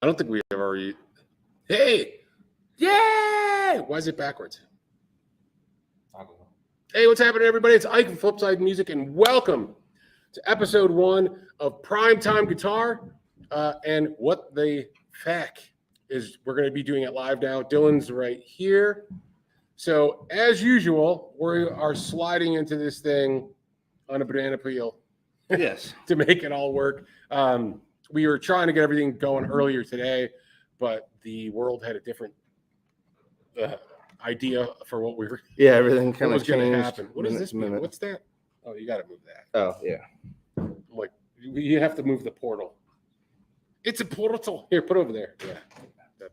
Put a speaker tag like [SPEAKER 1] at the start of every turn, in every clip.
[SPEAKER 1] I don't think we have already. Hey, yay! Why is it backwards?
[SPEAKER 2] I don't know.
[SPEAKER 1] Hey, what's happening, everybody? It's Ike from Flipside Music, and welcome to episode 1 of Primetime Guitar. And what the F.A.Q is, we're going to be doing it live now. Dylan's right here. So, as usual, we are sliding into this thing on a banana peel.
[SPEAKER 2] Yes.
[SPEAKER 1] To make it all work. We were trying to get everything going earlier today, but the world had a different idea for what we were.
[SPEAKER 2] Yeah, everything kind of
[SPEAKER 1] going to
[SPEAKER 2] changed.
[SPEAKER 1] happen. What does this mean? What's that? Oh, you got to move that.
[SPEAKER 2] Oh, yeah.
[SPEAKER 1] Like you have to move the portal. It's a portal. Here, put over there. Yeah.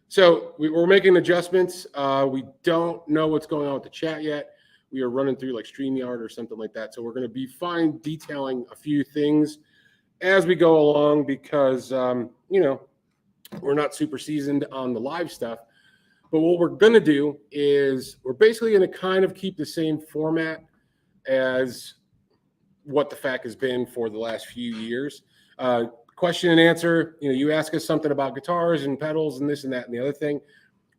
[SPEAKER 1] So we're making adjustments. We don't know what's going on with the chat yet. We are running through like StreamYard or something like that. So we're going to be fine detailing a few things as we go along because, we're not super seasoned on the live stuff. But what we're going to do is we're basically going to kind of keep the same format as what the F.A.Q has been for the last few years. Question and answer, you ask us something about guitars and pedals and this and that and the other thing.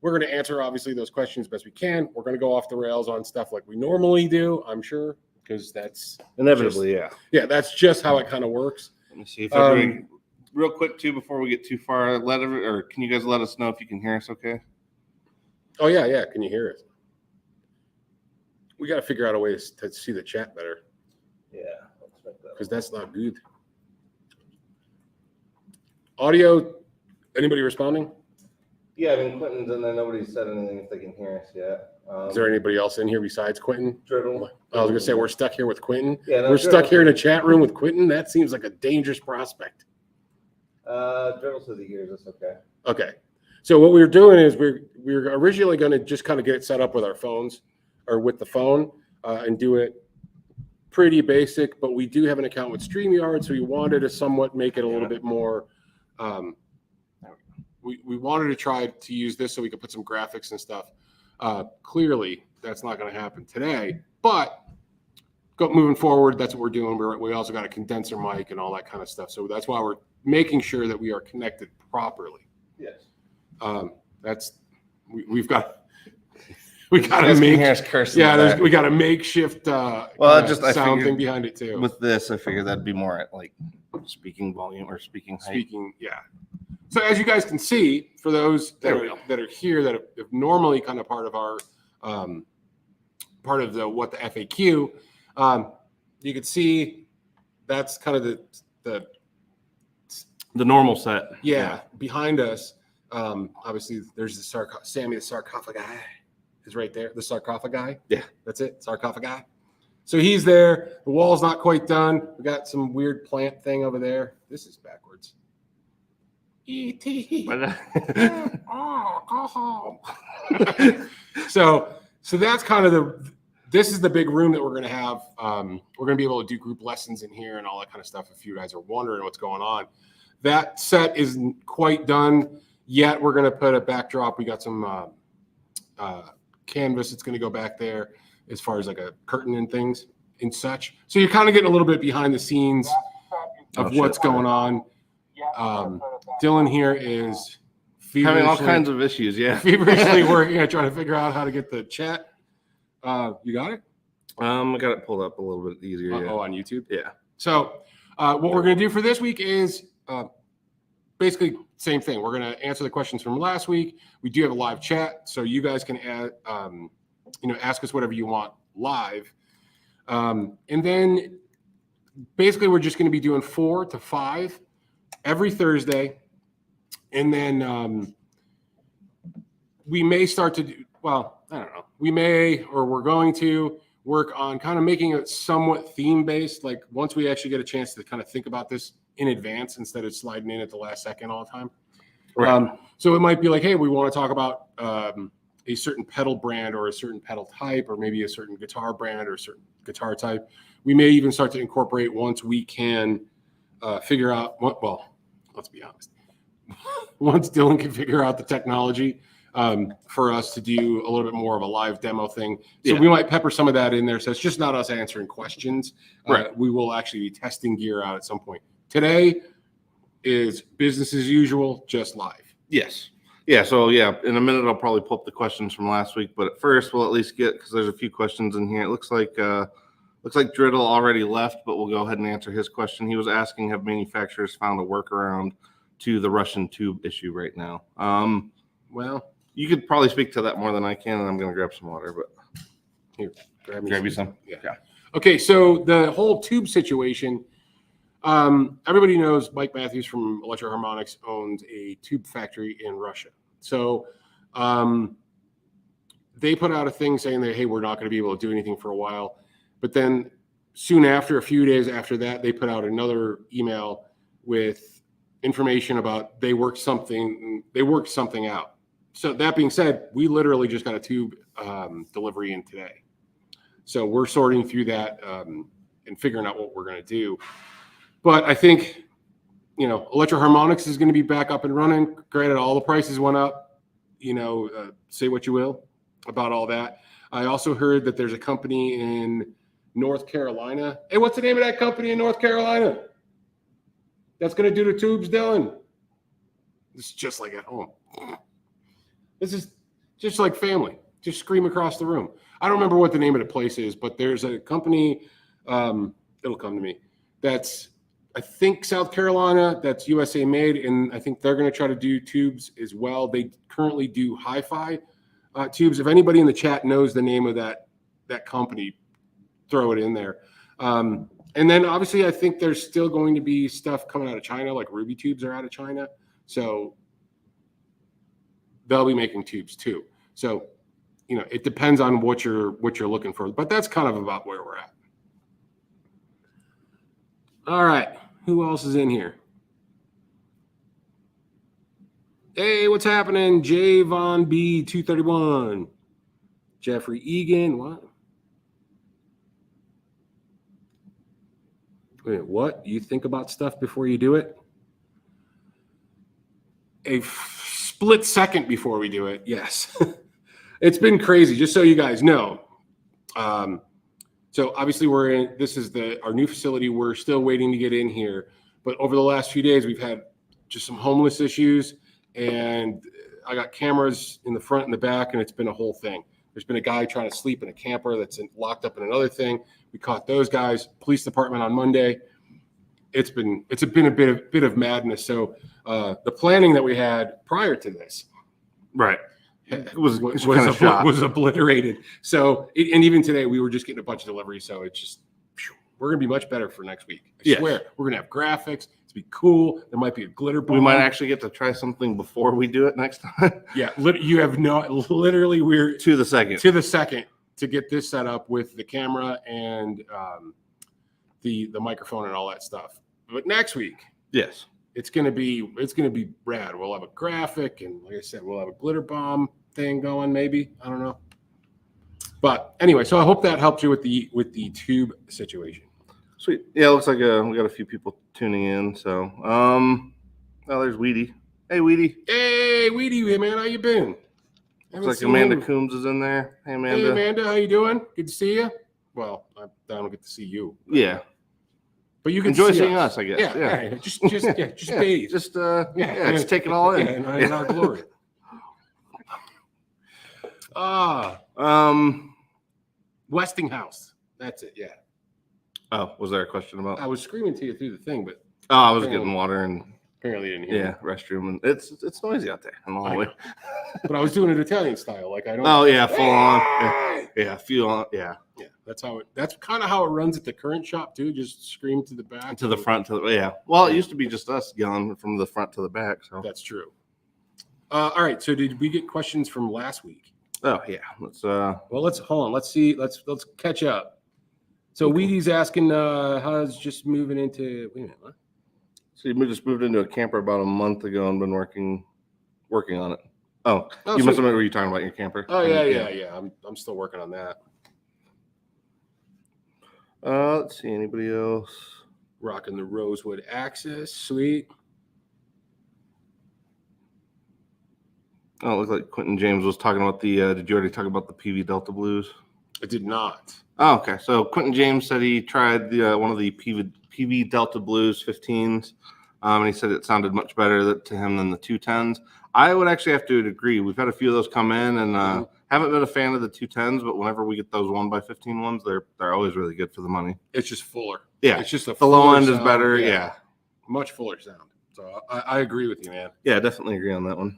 [SPEAKER 1] We're going to answer, obviously, those questions best we can. We're going to go off the rails on stuff like we normally do, I'm sure, because that's
[SPEAKER 2] inevitably,
[SPEAKER 1] yeah, that's just how it kind of works.
[SPEAKER 2] Let me see if everybody, real quick, too, before we get too far, can you guys let us know if you can hear us okay?
[SPEAKER 1] Oh, yeah. Can you hear it? We got to figure out a way to see the chat better.
[SPEAKER 2] Yeah, let's make that.
[SPEAKER 1] Because that's not good. Audio, anybody responding?
[SPEAKER 2] Yeah, I mean, Quentin's in there. Nobody said anything if they can hear us yet.
[SPEAKER 1] Is there anybody else in here besides Quentin?
[SPEAKER 2] Driddle.
[SPEAKER 1] I was going to say we're stuck here with Quentin.
[SPEAKER 2] Yeah, no,
[SPEAKER 1] we're stuck here in a chat room with Quentin. That seems like a dangerous prospect.
[SPEAKER 2] Driddle says he hears us okay.
[SPEAKER 1] Okay. So what we were doing is we're originally going to just kind of get it set up with our phones or with the phone and do it pretty basic, but we do have an account with StreamYard, so we wanted to somewhat make it a little bit more. We wanted to try to use this so we could put some graphics and stuff. Clearly, that's not going to happen today, but moving forward, that's what we're doing. We also got a condenser mic and all that kind of stuff, so that's why we're making sure that we are connected properly.
[SPEAKER 2] Yes.
[SPEAKER 1] We got to make we got a makeshift sound thing behind it too.
[SPEAKER 2] With this, I figured that'd be more at like speaking volume or speaking height.
[SPEAKER 1] So as you guys can see, for those that are here that are normally kind of part of our what the F.A.Q, you can see that's kind of the
[SPEAKER 2] normal set.
[SPEAKER 1] Yeah, behind us. Obviously, there's the Sammy the sarcophagi is right there. The sarcophagi.
[SPEAKER 2] Yeah,
[SPEAKER 1] that's it. Sarcophagi. So he's there. The wall's not quite done. We got some weird plant thing over there. This is backwards. E.T. So that's kind of this is the big room that we're going to have. We're going to be able to do group lessons in here and all that kind of stuff. If you guys are wondering what's going on, that set isn't quite done yet. We're going to put a backdrop. We got some canvas that's going to go back there as far as like a curtain and things and such. So you're kind of getting a little bit behind the scenes of what's going on. Dylan here is
[SPEAKER 2] having all kinds of issues. Yeah,
[SPEAKER 1] feverishly working at trying to figure out how to get the chat. You got it?
[SPEAKER 2] I got it pulled up a little bit easier.
[SPEAKER 1] Oh, on YouTube?
[SPEAKER 2] Yeah.
[SPEAKER 1] So what we're going to do for this week is basically same thing. We're going to answer the questions from last week. We do have a live chat, so you guys can ask us whatever you want live. And then basically we're just going to be doing 4 to 5 every Thursday. And then we may start to do, well, I don't know. We may, or we're going to work on kind of making it somewhat theme-based. Like once we actually get a chance to kind of think about this in advance instead of sliding in at the last second all the time.
[SPEAKER 2] Right.
[SPEAKER 1] So it might be like, hey, we want to talk about a certain pedal brand or a certain pedal type, or maybe a certain guitar brand or a certain guitar type. We may even start to incorporate once we can figure out what, well, let's be honest. Once Dylan can figure out the technology for us to do a little bit more of a live demo thing. So we might pepper some of that in there. So it's just not us answering questions.
[SPEAKER 2] Right.
[SPEAKER 1] We will actually be testing gear out at some point. Today, is business as usual, just live.
[SPEAKER 2] Yes. Yeah. So yeah, in a minute I'll probably pull up the questions from last week, but at first we'll at least get, because there's a few questions in here. It looks like Driddle already left, but we'll go ahead and answer his question. He was asking, have manufacturers found a workaround to the Russian tube issue right now?
[SPEAKER 1] Well,
[SPEAKER 2] you could probably speak to that more than I can, and I'm going to grab some water, but
[SPEAKER 1] here, grab
[SPEAKER 2] you some.
[SPEAKER 1] Yeah. Okay, so the whole tube situation, everybody knows Mike Matthews from Electro Harmonics owns a tube factory in Russia. So they put out a thing saying that, hey, we're not going to be able to do anything for a while. But then soon after, a few days after that, they put out another email with information about they worked something out. So that being said, we literally just got a tube delivery in today. So we're sorting through that and figuring out what we're going to do. But I think, Electro Harmonics is going to be back up and running. Granted, all the prices went up, say what you will about all that. I also heard that there's a company in North Carolina. Hey, what's the name of that company in North Carolina that's going to do the tubes, Dylan? This is just like at home. This is just like family. Just scream across the room. I don't remember what the name of the place is, but there's a company, it'll come to me, that's, I think, South Carolina, that's USA made, and I think they're going to try to do tubes as well. They currently do hi-fi tubes. If anybody in the chat knows the name of that company, throw it in there. And then obviously I think there's still going to be stuff coming out of China, like Ruby tubes are out of China. So they'll be making tubes too. So, it depends on what you're looking for, but that's kind of about where we're at. All right. Who else is in here? Hey, what's happening? J Von B 231. Jeffrey Egan. What? Wait, what? You think about stuff before you do it? A split second before we do it. Yes. It's been crazy, just so you guys know. So obviously this is our new facility. We're still waiting to get in here. But over the last few days, we've had just some homeless issues. And I got cameras in the front and the back, and it's been a whole thing. There's been a guy trying to sleep in a camper that's locked up in another thing. We caught those guys. Police department on Monday. It's been a bit of madness. So the planning that we had prior to this,
[SPEAKER 2] right,
[SPEAKER 1] was obliterated. So and even today we were just getting a bunch of deliveries. So it's just we're gonna be much better for next week. I swear we're gonna have graphics. It's be cool. There might be a glitter bomb.
[SPEAKER 2] We might actually get to try something before we do it next time.
[SPEAKER 1] Yeah, you have literally we're
[SPEAKER 2] to the second
[SPEAKER 1] to get this set up with the camera and the microphone and all that stuff. But next week,
[SPEAKER 2] yes,
[SPEAKER 1] it's gonna be rad. We'll have a graphic, and like I said, we'll have a glitter bomb thing going. Maybe, I don't know. But anyway, so I hope that helps you with the tube situation.
[SPEAKER 2] Sweet. Yeah, it looks like we got a few people tuning in. So, oh, there's Weedy. Hey, Weedy.
[SPEAKER 1] Hey, Weedy, man, how you been?
[SPEAKER 2] Looks like Amanda Coombs is in there. Hey, Amanda.
[SPEAKER 1] Hey, Amanda, how you doing? Good to see you. Well, I don't get to see you.
[SPEAKER 2] Yeah.
[SPEAKER 1] But you can
[SPEAKER 2] enjoy seeing us, I guess.
[SPEAKER 1] Yeah. Just bathe.
[SPEAKER 2] Just just take it all in.
[SPEAKER 1] In our glory. Westinghouse. That's it. Yeah.
[SPEAKER 2] Oh, was there a question about?
[SPEAKER 1] I was screaming to you through the thing, but
[SPEAKER 2] I was getting water and
[SPEAKER 1] apparently didn't hear.
[SPEAKER 2] Yeah, restroom, and it's noisy out there in the hallway.
[SPEAKER 1] But I was doing it Italian style, like I don't.
[SPEAKER 2] Oh yeah, full on. Yeah, feel on. Yeah.
[SPEAKER 1] That's kind of how it runs at the current shop too. Just scream to the back,
[SPEAKER 2] to the front, Well, it used to be just us yelling from the front to the back. So
[SPEAKER 1] that's true. All right. So did we get questions from last week?
[SPEAKER 2] Oh yeah.
[SPEAKER 1] Let's hold on. Let's see. Let's catch up. So Weedy's asking, how's just moving into? Wait a minute. What?
[SPEAKER 2] So you just moved into a camper about a month ago and been working on it. Oh, you
[SPEAKER 1] so
[SPEAKER 2] must have. Were you talking about your camper?
[SPEAKER 1] Oh yeah. I'm still working on that.
[SPEAKER 2] Let's see. Anybody else?
[SPEAKER 1] Rocking the Rosewood Axis. Sweet.
[SPEAKER 2] Oh, it looks like Quentin James was talking about the. Did you already talk about the PV Delta Blues?
[SPEAKER 1] I did not.
[SPEAKER 2] Oh, okay. So Quentin James said he tried one of the PV Delta Blues 15s. And he said it sounded much better to him than the 210s. I would actually have to agree. We've had a few of those come in, and haven't been a fan of the 210s, but whenever we get those 1x15 ones, they're always really good for the money.
[SPEAKER 1] It's just fuller.
[SPEAKER 2] Yeah,
[SPEAKER 1] It's just
[SPEAKER 2] the low
[SPEAKER 1] fuller
[SPEAKER 2] end is
[SPEAKER 1] sound.
[SPEAKER 2] better. Yeah.
[SPEAKER 1] Much fuller sound. So I agree with you, man.
[SPEAKER 2] Yeah, definitely agree on that one.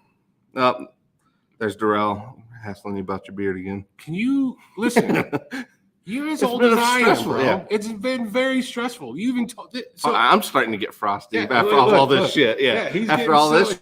[SPEAKER 2] There's Darrell hassling you about your beard again.
[SPEAKER 1] Can you listen? You're as old
[SPEAKER 2] been
[SPEAKER 1] as I am,
[SPEAKER 2] stressful,
[SPEAKER 1] bro.
[SPEAKER 2] yeah.
[SPEAKER 1] It's been very stressful. You even told. So
[SPEAKER 2] I'm starting to get frosty
[SPEAKER 1] Yeah,
[SPEAKER 2] after
[SPEAKER 1] look,
[SPEAKER 2] all this
[SPEAKER 1] look.
[SPEAKER 2] shit. Yeah,
[SPEAKER 1] yeah, he's
[SPEAKER 2] after
[SPEAKER 1] getting
[SPEAKER 2] all
[SPEAKER 1] so
[SPEAKER 2] this